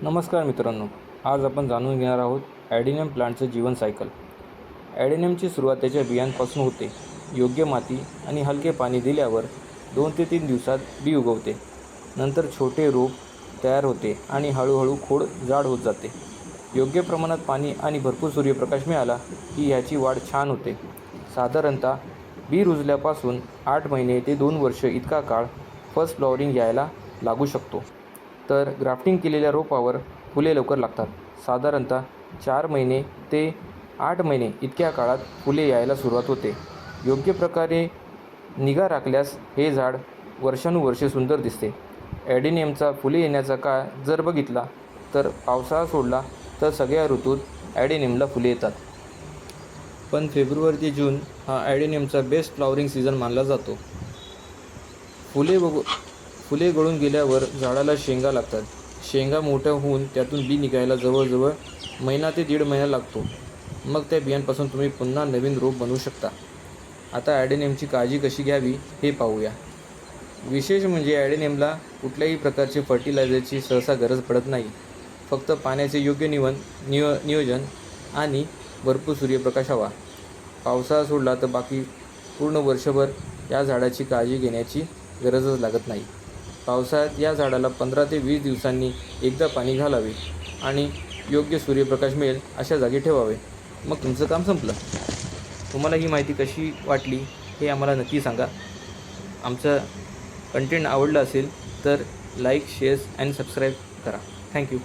नमस्कार मित्रांनो, आज आपण जाणून घेणार आहोत ॲडेनियम प्लांटचं जीवन सायकल. ॲडेनियमची सुरुवात त्याच्या बियांपासून होते. योग्य माती आणि हलके पाणी दिल्यावर 2 ते 3 दिवसात बी उगवते. नंतर छोटे रोप तयार होते आणि हळूहळू खोड जाड होत जाते. योग्य प्रमाणात पाणी आणि भरपूर सूर्यप्रकाश मिळाला की ह्याची वाढ छान होते. साधारणतः बी रुजल्यापासून 8 महिने ते 2 वर्ष इतका काळ फर्स्ट फ्लॉवरिंग यायला लागू शकतो. तर ग्राफ्टिंग केलेल्या रोपावर फुले लवकर लागतात. साधारणतः 4 महिने ते 8 महिने इतक्या काळात फुले यायला सुरुवात होते. योग्य प्रकारे निगा राखल्यास हे झाड वर्षानुवर्षे सुंदर दिसते. ॲडेनियमचा फुले येण्याचा काळ जर बघितला तर पावसाळा सोडला तर सगळ्या ऋतूत ॲडेनियमला फुले येतात. पण फेब्रुवारी ते जून हा ॲडेनियमचा बेस्ट फ्लॉवरिंग सीझन मानला जातो. फुले गळून गेल्यावर झाडाला शेंगा लागतात. शेंगा मोठ्या होऊन त्यातून बी निघायला जवळजवळ महिना ते 1.5 महिना लागतो. मग त्या बियांपासून तुम्ही पुन्हा नवीन रोप बनवू शकता. आता ॲडेनियमची काळजी कशी घ्यावी हे पाहूया. विशेष म्हणजे ॲडेनियमला कुठल्याही प्रकारचे फर्टिलायझरची सहसा गरज पडत नाही. फक्त पाण्याचे योग्य नियोजन आणि भरपूर सूर्यप्रकाश हवा. पावसाळा सोडला तर बाकी पूर्ण वर्षभर या झाडाची काळजी घेण्याची गरजच लागत नाही. पावसाळ्यात या झाडाला 15 ते 20 दिवसांनी एकदा पाणी घालावे आणि योग्य सूर्यप्रकाश मिळेल अशा जागी ठेवावे. मग तुमचं काम संपलं. तुम्हाला ही माहिती कशी वाटली हे आम्हाला नक्की सांगा. आमचं कंटेंट आवडलं असेल तर लाईक, शेअर आणि सबस्क्राईब करा. थँक्यू.